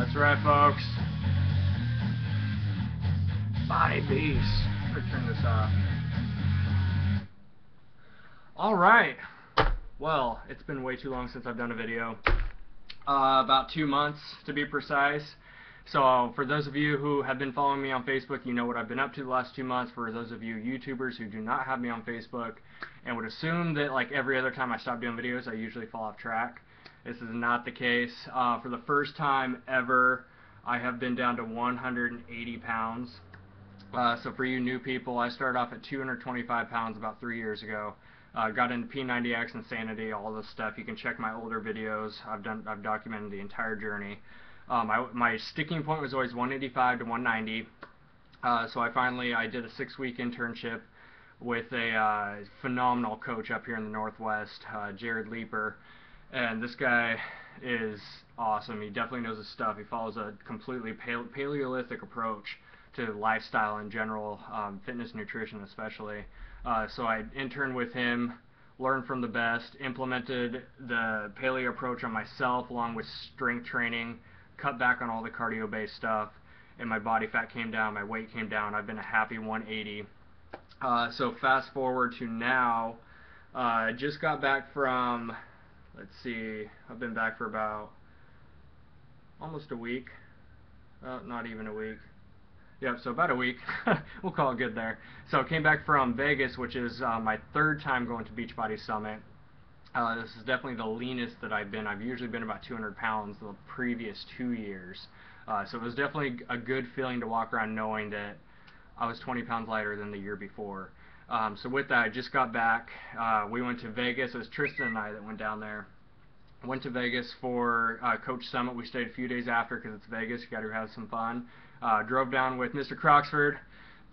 That's right, folks. Body beast. Let me turn this off. Alright. Well, it's been way too long since I've done a video. About 2 months to be precise. So for those of you who have been following me on Facebook, you know what I've been up to the last 2 months. For those of you YouTubers who do not have me on Facebook and would assume that like every other time I stop doing videos, I usually fall off track. This is not the case. For the first time ever, I have been down to 180 pounds. So for you new people, I started off at 225 pounds about 3 years ago. Got into P90X, Insanity, all this stuff. You can check my older videos. I've documented the entire journey. My sticking point was always 185 to 190. So I did a 6-week internship with a phenomenal coach up here in the Northwest, Jared Leeper. And this guy is awesome. He definitely knows his stuff. He follows a completely Paleolithic approach to lifestyle in general, fitness, nutrition especially. So I interned with him, learned from the best, implemented the paleo approach on myself along with strength training, cut back on all the cardio-based stuff, and my body fat came down, my weight came down. I've been a happy 180. So fast forward to now, I just got back from, let's see, I've been back for about almost a week. Not even a week. Yep, so about a week. We'll call it good there. So I came back from Vegas, which is my 3rd time going to Beachbody Summit. This is definitely the leanest that I've been. I've usually been about 200 pounds the previous 2 years. So it was definitely a good feeling to walk around knowing that I was 20 pounds lighter than the year before. So with that, I just got back. We went to Vegas. It was Tristan and I that went down there. Went to Vegas for Coach Summit. We stayed a few days after because it's Vegas. You got to have some fun. Drove down with Mr. Croxford,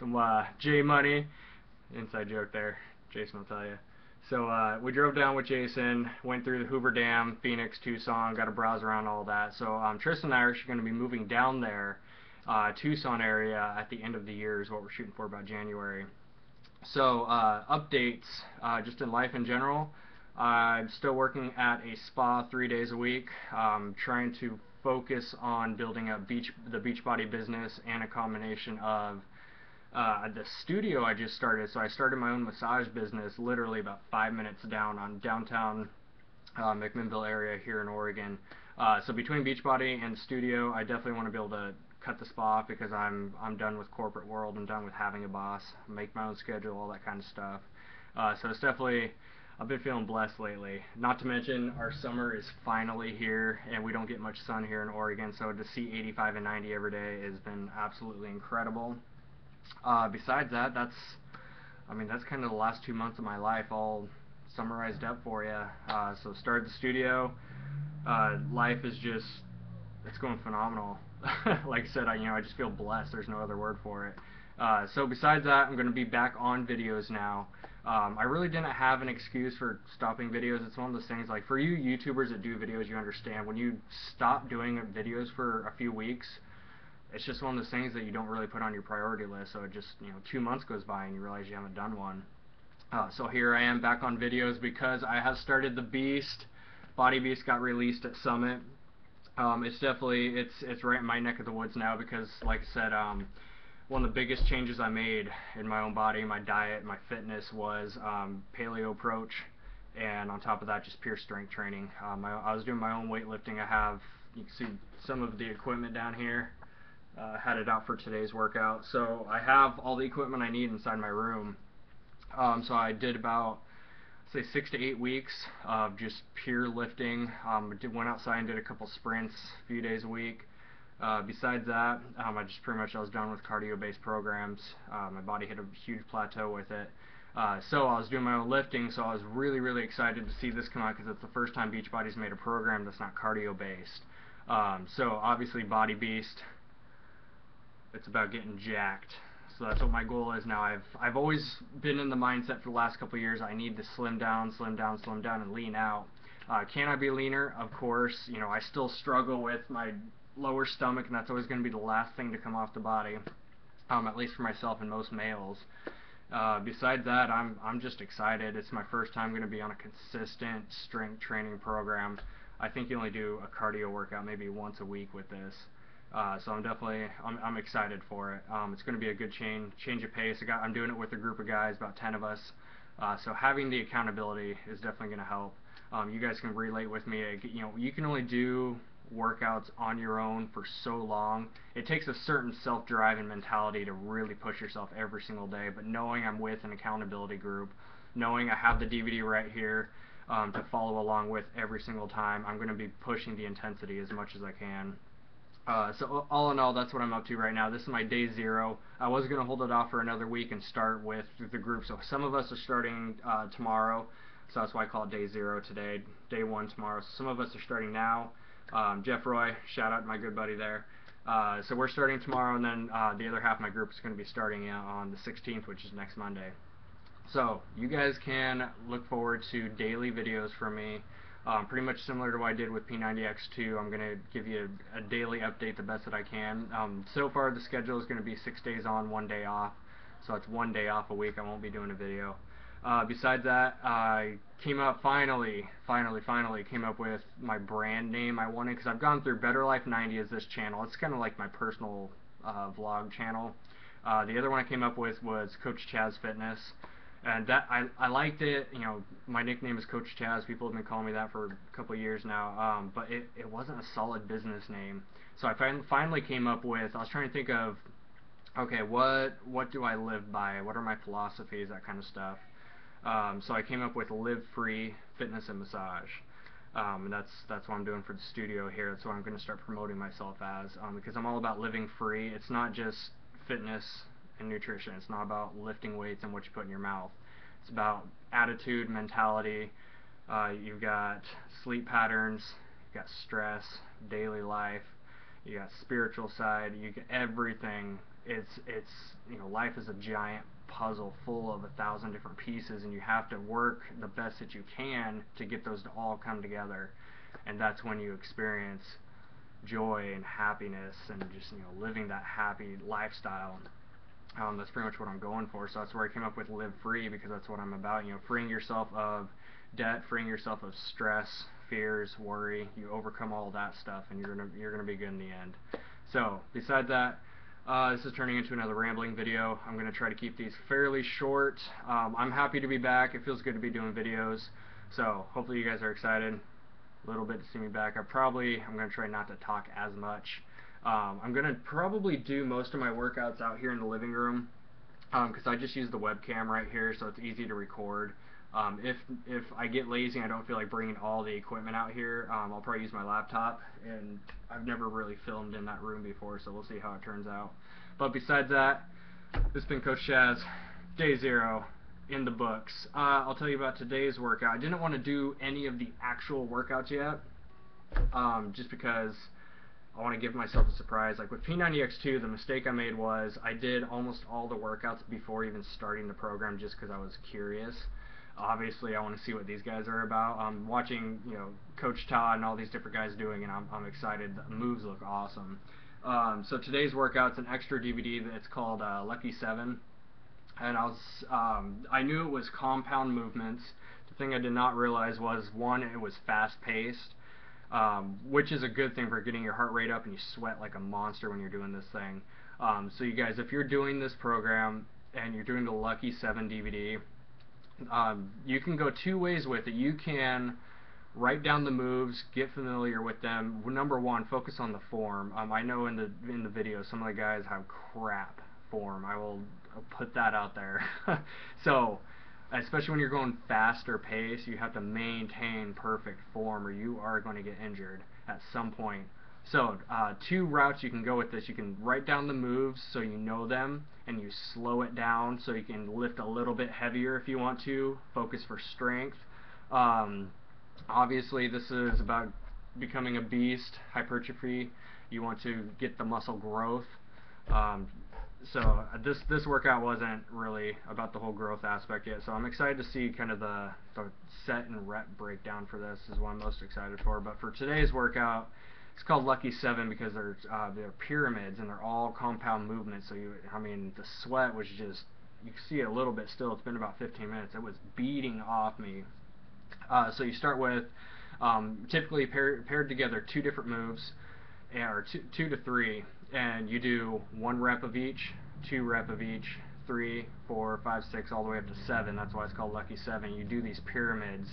the J Money. Inside joke there. Jason will tell you. So we drove down with Jason, went through the Hoover Dam, Phoenix, Tucson, got to browse around all that. So Tristan and I are actually going to be moving down there, Tucson area at the end of the year is what we're shooting for, about January. So updates, just in life in general. I'm still working at a spa 3 days a week, trying to focus on building up the Beachbody business and a combination of the studio I just started. So I started my own massage business literally about 5 minutes down on downtown McMinnville area here in Oregon. So between Beachbody and studio, I definitely want to be able to cut the spa off because I'm done with corporate world. I'm done with having a boss, make my own schedule, all that kind of stuff. So it's definitely, I've been feeling blessed lately. Not to mention our summer is finally here and we don't get much sun here in Oregon, so to see 85 and 90 every day has been absolutely incredible. Besides that, that's kind of the last 2 months of my life all summarized up for you. So started the studio. Life is just, it's going phenomenal. Like I said, I just feel blessed. There's no other word for it. So besides that, I'm going to be back on videos now. I really didn't have an excuse for stopping videos. It's one of those things, like for you YouTubers that do videos, you understand when you stop doing videos for a few weeks, it's just one of those things that you don't really put on your priority list. So it just, 2 months goes by and you realize you haven't done one. So here I am back on videos because I have started the Beast. Body Beast got released at Summit. It's definitely, it's right in my neck of the woods now because, like I said, one of the biggest changes I made in my own body, my diet, my fitness was paleo approach, and on top of that, just pure strength training. I was doing my own weightlifting. You can see some of the equipment down here. Had it out for today's workout. So I have all the equipment I need inside my room. So I did about, say, 6 to 8 weeks of just pure lifting. Went outside and did a couple sprints a few days a week. Besides that, I was done with cardio-based programs. My body hit a huge plateau with it. So I was doing my own lifting, so I was really, really excited to see this come out because it's the first time Beachbody's made a program that's not cardio-based. So obviously Body Beast, it's about getting jacked. So that's what my goal is now. I've always been in the mindset for the last couple of years, I need to slim down, and lean out. Can I be leaner? Of course. I still struggle with my lower stomach, and that's always going to be the last thing to come off the body, at least for myself and most males. Besides that, I'm just excited. It's my first time going to be on a consistent strength training program. I think you only do a cardio workout maybe once a week with this. So I'm excited for it. It's going to be a good change of pace. I'm doing it with a group of guys, about 10 of us. So having the accountability is definitely going to help. You guys can relate with me. You can only do workouts on your own for so long. It takes a certain self-drive and mentality to really push yourself every single day. But knowing I'm with an accountability group, knowing I have the DVD right here to follow along with every single time, I'm going to be pushing the intensity as much as I can. So all in all, that's what I'm up to right now. This is my day 0. I was going to hold it off for another week and start with the group. So some of us are starting tomorrow, so that's why I call it day 0 today. Day 1 tomorrow. So some of us are starting now. Jeff Roy, shout out to my good buddy there. So we're starting tomorrow, and then the other half of my group is going to be starting on the 16th, which is next Monday. So you guys can look forward to daily videos from me. Pretty much similar to what I did with P90X2. I'm going to give you a daily update the best that I can. So far the schedule is going to be 6 days on, 1 day off. So it's 1 day off a week. I won't be doing a video. Besides that, I finally came up with my brand name I wanted, because I've gone through Better Life 90 as this channel. It's kind of like my personal vlog channel. The other one I came up with was Coach Chaz Fitness. And that I liked it. You know, my nickname is Coach Chaz. People have been calling me that for a couple of years now. But it wasn't a solid business name. So I finally came up with, I was trying to think of, okay, what do I live by? What are my philosophies? That kind of stuff. So I came up with Live Free Fitness and Massage. And that's what I'm doing for the studio here. That's what I'm going to start promoting myself as, because I'm all about living free. It's not just fitness and nutrition. It's not about lifting weights and what you put in your mouth. It's about attitude, mentality. You've got sleep patterns, you've got stress, daily life, you got spiritual side, you get everything. It's life is a giant puzzle full of 1,000 different pieces, and you have to work the best that you can to get those to all come together. And that's when you experience joy and happiness and just living that happy lifestyle. That's pretty much what I'm going for. So that's where I came up with Live Free, because that's what I'm about. Freeing yourself of debt, freeing yourself of stress, fears, worry. You overcome all that stuff, and you're gonna be good in the end. So besides that, this is turning into another rambling video. I'm gonna try to keep these fairly short. I'm happy to be back. It feels good to be doing videos. So hopefully you guys are excited a little bit to see me back. I'm gonna try not to talk as much. I'm going to probably do most of my workouts out here in the living room, because I just use the webcam right here, so it's easy to record. If I get lazy and I don't feel like bringing all the equipment out here, I'll probably use my laptop, and I've never really filmed in that room before, so we'll see how it turns out. But besides that, this has been Coach Chaz, day 0 in the books. I'll tell you about today's workout. I didn't want to do any of the actual workouts yet, just because I want to give myself a surprise. Like with P90X2, the mistake I made was I did almost all the workouts before even starting the program, just because I was curious. Obviously, I want to see what these guys are about. I'm watching, Coach Todd and all these different guys doing, and I'm excited. The moves look awesome. So today's workout's an extra DVD that's called Lucky 7, and I knew it was compound movements. The thing I did not realize was, one, it was fast-paced. Which is a good thing for getting your heart rate up, and you sweat like a monster when you're doing this thing. So you guys, if you're doing this program and you're doing the Lucky 7 DVD, you can go 2 ways with it. You can write down the moves, get familiar with them. Number 1, focus on the form. I know in the video some of the guys have crap form. I'll put that out there. So especially when you're going faster pace, you have to maintain perfect form, or you are going to get injured at some point. So 2 routes you can go with this. You can write down the moves so you know them, and you slow it down so you can lift a little bit heavier if you want to. Focus for strength. Obviously this is about becoming a beast, hypertrophy. You want to get the muscle growth. So this workout wasn't really about the whole growth aspect yet, so I'm excited to see kind of the set and rep breakdown for this is what I'm most excited for. But for today's workout, it's called Lucky 7 because they're pyramids, and they're all compound movements. So the sweat was just, you can see it a little bit still. It's been about 15 minutes. It was beating off me. So you start with typically paired together 2 different moves. or two to three, and you do 1 rep of each, 2 rep of each, 3, 4, 5, 6, all the way up to 7. That's why it's called Lucky 7. You do these pyramids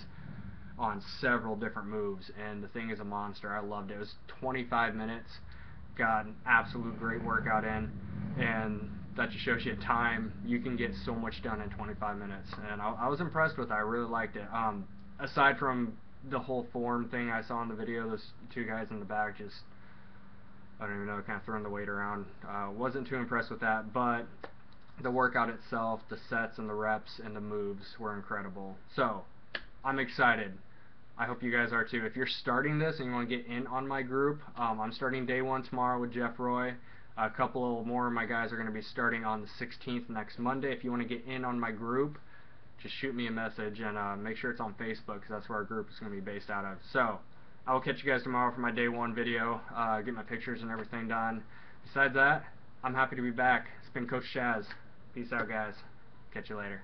on several different moves, and the thing is a monster. I loved it. It was 25 minutes. Got an absolute great workout in, and that just shows you time. You can get so much done in 25 minutes, and I was impressed with it. I really liked it. Aside from the whole form thing I saw in the video, those two guys in the back just, I don't even know, kind of throwing the weight around. Wasn't too impressed with that, but the workout itself, the sets and the reps and the moves were incredible. So, I'm excited. I hope you guys are too. If you're starting this and you want to get in on my group, I'm starting day 1 tomorrow with Jeff Roy. A couple more of my guys are going to be starting on the 16th next Monday. If you want to get in on my group, just shoot me a message, and make sure it's on Facebook, because that's where our group is going to be based out of. So, I will catch you guys tomorrow for my day 1 video, get my pictures and everything done. Besides that, I'm happy to be back. It's been Coach Chaz. Peace out, guys. Catch you later.